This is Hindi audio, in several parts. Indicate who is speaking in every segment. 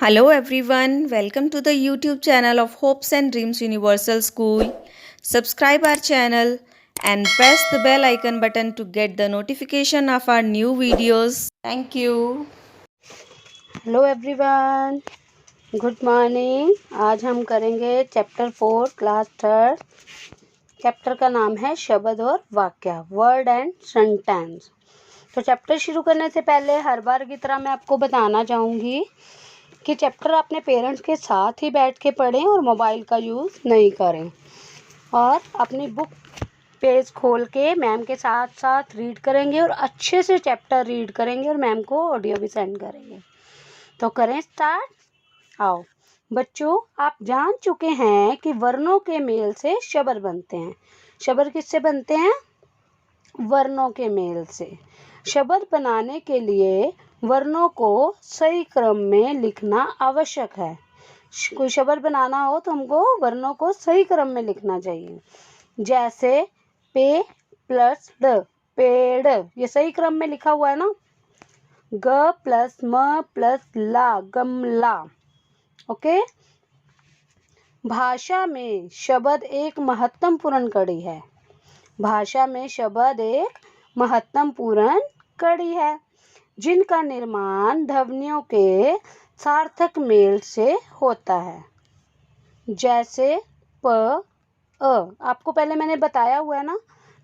Speaker 1: Hello everyone, welcome to the YouTube channel of Hopes and Dreams Universal School. Subscribe our channel and press the bell icon button to get the notification of our new videos. Thank you.
Speaker 2: Hello everyone, good morning. आज हम करेंगे चैप्टर 4 क्लास थर्ड। चैप्टर का नाम है शब्द और वाक्य, वर्ड एंड सेंटेंस। तो चैप्टर शुरू करने से पहले हर बार की तरह मैं आपको बताना चाहूँगी कि चैप्टर अपने पेरेंट्स के साथ ही बैठ के पढ़ें और मोबाइल का यूज़ नहीं करें, और अपनी बुक पेज खोल के मैम के साथ साथ रीड करेंगे और अच्छे से चैप्टर रीड करेंगे और मैम को ऑडियो भी सेंड करेंगे। तो करें स्टार्ट। आओ बच्चों, आप जान चुके हैं कि वर्णों के मेल से शब्द बनते हैं। शब्द किससे बनते हैं? वर्णों के मेल से। शब्द बनाने के लिए वर्णों को सही क्रम में लिखना आवश्यक है। कोई शब्द बनाना हो तो हमको वर्णों को सही क्रम में लिखना चाहिए। जैसे पे प्लस ड, पेड़, ये सही क्रम में लिखा हुआ है ना। ग प्लस म प्लस ला, गमला। ओके। भाषा में शब्द एक महत्वपूर्ण कड़ी है। भाषा में शब्द एक महत्वपूर्ण कड़ी है जिनका निर्माण ध्वनियों के सार्थक मेल से होता है। जैसे प अ, आपको पहले मैंने बताया हुआ है ना,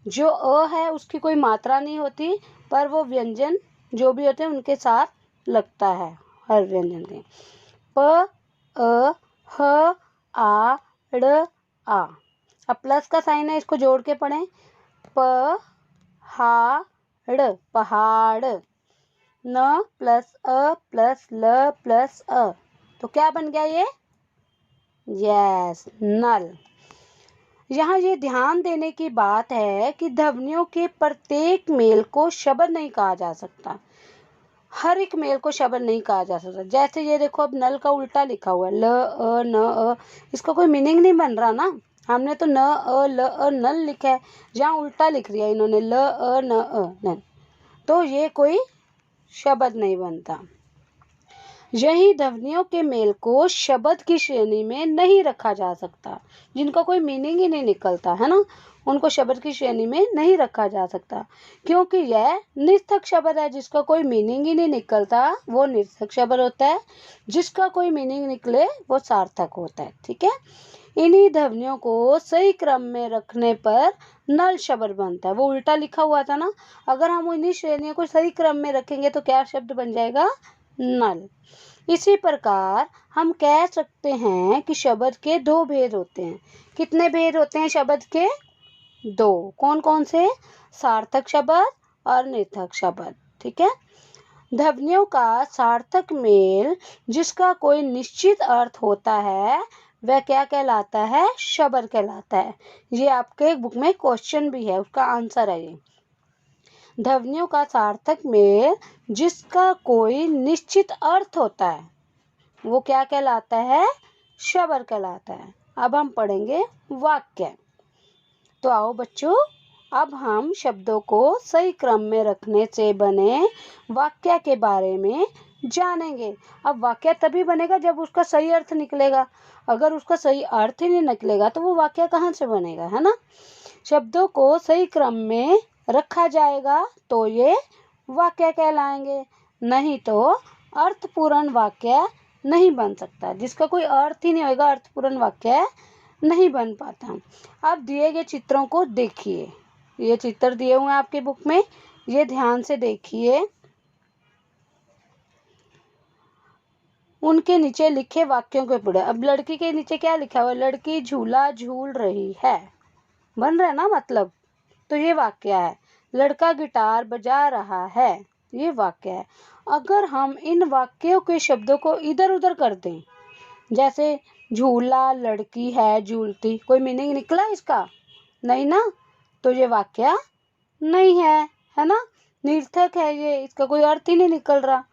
Speaker 2: जो अ है उसकी कोई मात्रा नहीं होती, पर वो व्यंजन जो भी होते हैं उनके साथ लगता है हर व्यंजन के। प अ ह आ ड़ आ। अब प्लस का साइन है, इसको जोड़ के पढ़ें। प हा ड़, पहाड़। न प्लस अ प्लस ल प्लस अ, तो क्या बन गया ये? यस, नल। यहाँ ये ध्यान देने की बात है कि ध्वनियों के प्रत्येक मेल को शब्द नहीं कहा जा सकता। हर एक मेल को शब्द नहीं कहा जा सकता। जैसे ये देखो, अब नल का उल्टा लिखा हुआ है, ल अ न अ, इसका कोई मीनिंग नहीं बन रहा ना। हमने तो न अ ल अ नल लिखा है, जहाँ उल्टा लिख दिया इन्होंने, ल अ न अ नल, तो ये कोई शब्द नहीं बनता। यही ध्वनियों के मेल को शब्द की श्रेणी में नहीं रखा जा सकता। जिनका कोई मीनिंग ही नहीं निकलता है ना, उनको शब्द की श्रेणी में नहीं रखा जा सकता, क्योंकि यह निर्थक शब्द है। जिसका कोई मीनिंग ही नहीं निकलता वो निर्थक शब्द होता है, जिसका कोई मीनिंग निकले वो सार्थक होता है। ठीक है। इन्हीं ध्वनियों को सही क्रम में रखने पर नल शब्द बनता है। वो उल्टा लिखा हुआ था ना, अगर हम इन्हीं श्रेणियों को सही क्रम में रखेंगे तो क्या शब्द बन जाएगा? नल। इसी प्रकार हम कह सकते हैं कि शब्द के दो भेद होते हैं। कितने भेद होते हैं शब्द के? दो। कौन कौन से? सार्थक शब्द और निर्थक शब्द। ठीक है। ध्वनियों का सार्थक मेल जिसका कोई निश्चित अर्थ होता है वह क्या कहलाता है? शब्द कहलाता है। ये आपके बुक में क्वेश्चन भी है, उसका आंसर है ये। ध्वनियों का सार्थक मेल जिसका कोई निश्चित अर्थ होता है वो क्या कहलाता है? शब्द कहलाता है। अब हम पढ़ेंगे वाक्य। तो आओ बच्चों, अब हम शब्दों को सही क्रम में रखने से बने वाक्य के बारे में जानेंगे। अब वाक्य तभी बनेगा जब उसका सही अर्थ निकलेगा। अगर उसका सही अर्थ ही नहीं निकलेगा तो वो वाक्य कहाँ से बनेगा, है ना। शब्दों को सही क्रम में रखा जाएगा तो ये वाक्य कहलाएंगे, नहीं तो अर्थपूर्ण वाक्य नहीं बन सकता। जिसका कोई अर्थ ही नहीं होगा अर्थपूर्ण वाक्य नहीं बन पाता। अब दिए गए चित्रों को देखिए। ये चित्र दिए हुए हैं आपके बुक में, ये ध्यान से देखिए। उनके नीचे लिखे वाक्यों के पढ़े। अब लड़की के नीचे क्या लिखा हुआ है? लड़की झूला झूल रही है, बन रहा है ना मतलब। तो ये वाक्य है। लड़का गिटार बजा रहा है, ये वाक्य है। अगर हम इन वाक्यों के शब्दों को इधर उधर कर दें, जैसे झूला, लड़की है झूलती, कोई मीनिंग निकला इसका? नहीं ना, तो ये वाक्य नहीं है ना, निर्थक है ये, इसका कोई अर्थ ही नहीं निकल रहा।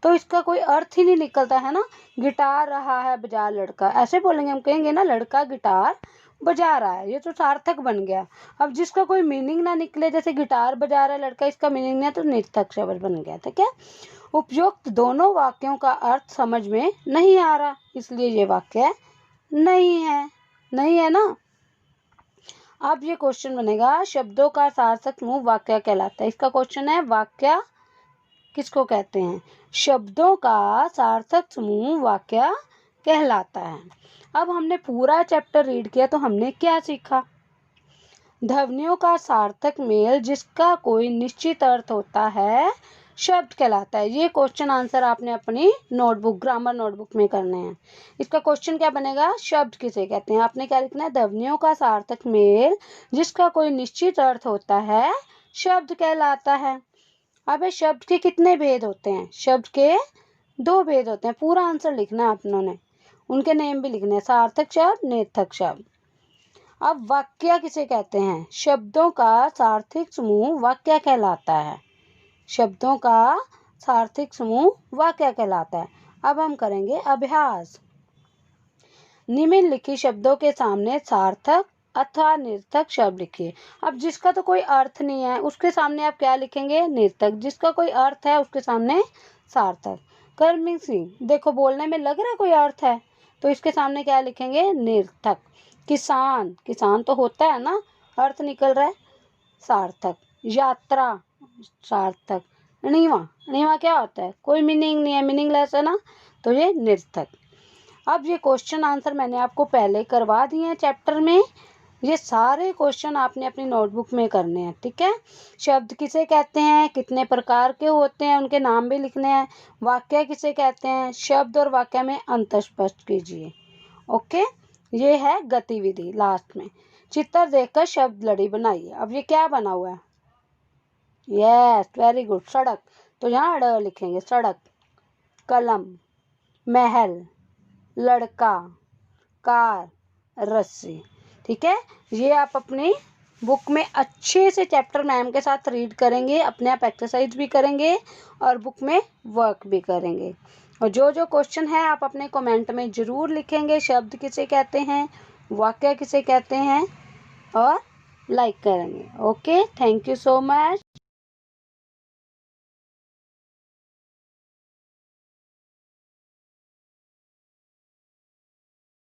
Speaker 2: तो इसका कोई अर्थ ही नहीं निकलता है ना। गिटार रहा है बजा लड़का, ऐसे बोलेंगे हम, कहेंगे ना लड़का गिटार बजा रहा है, ये तो सार्थक बन गया। अब जिसका कोई मीनिंग ना निकले, जैसे गिटार बजा रहा है लड़का, इसका मीनिंग नहीं है तो निर्थक शब्द बन गया, ठीक है। उपयुक्त दोनों वाक्यों का अर्थ समझ में नहीं आ रहा, इसलिए ये वाक्य नहीं है ना। अब ये क्वेश्चन बनेगा, शब्दों का सार्थक समूह वाक्य कहलाता है। इसका क्वेश्चन है, वाक्य किसको कहते हैं? शब्दों का सार्थक समूह वाक्य कहलाता है। अब हमने पूरा चैप्टर रीड किया तो हमने क्या सीखा? ध्वनियों का सार्थक मेल जिसका कोई निश्चित अर्थ होता है शब्द कहलाता है। ये क्वेश्चन आंसर आपने अपनी नोटबुक, ग्रामर नोटबुक में करने हैं। इसका क्वेश्चन क्या बनेगा? शब्द किसे कहते हैं? आपने क्या लिखना है? ध्वनियों का सार्थक मेल जिसका कोई निश्चित अर्थ होता है शब्द कहलाता है। अब शब्द के कितने भेद होते हैं? शब्द के 2 भेद होते हैं। पूरा आंसर लिखना है अपनों ने, उनके नेम भी लिखने हैं, सार्थक शब्द, निर्थक शब्द। अब वाक्य किसे कहते हैं? शब्दों का सार्थक समूह वाक्य कहलाता है। शब्दों का सार्थक समूह वाक्य कहलाता है। अब हम करेंगे अभ्यास। निम्नलिखित शब्दों के सामने सार्थक अथवा निर्थक शब्द लिखिए। अब जिसका तो कोई अर्थ नहीं है उसके सामने आप क्या लिखेंगे? निर्थक। जिसका कोई अर्थ है उसके सामने सार्थक। कर्मवीर सिंह, देखो बोलने में लग रहा है कोई अर्थ है, तो इसके सामने क्या लिखेंगे? निर्थक। किसान, किसान तो होता है ना, अर्थ निकल रहा है, सार्थक। यात्रा, सार्थक। णीवा, णीवा क्या होता है? कोई मीनिंग नहीं है, मीनिंगलेस है ना, तो ये निर्थक। अब ये क्वेश्चन आंसर मैंने आपको पहले करवा दिए हैं चैप्टर में। ये सारे क्वेश्चन आपने अपनी नोटबुक में करने हैं, ठीक है। शब्द किसे कहते हैं, कितने प्रकार के होते हैं, उनके नाम भी लिखने हैं। वाक्य किसे कहते हैं, शब्द और वाक्य में अंतर स्पष्ट कीजिए। ओके, ये है गतिविधि। लास्ट में चित्र देखकर शब्द लड़ी बनाइए। अब ये क्या बना हुआ है? यस, वेरी गुड, सड़क। तो यहाँ ड लिखेंगे, सड़क। कलम, महल, लड़का, कार, रस्सी, ठीक है। ये आप अपनी बुक में अच्छे से चैप्टर मैम के साथ रीड करेंगे, अपने आप एक्सरसाइज भी करेंगे और बुक में वर्क भी करेंगे। और जो जो क्वेश्चन है आप अपने कमेंट में ज़रूर लिखेंगे। शब्द किसे कहते हैं, वाक्य किसे कहते हैं, और लाइक करेंगे। Okay, thank you so much.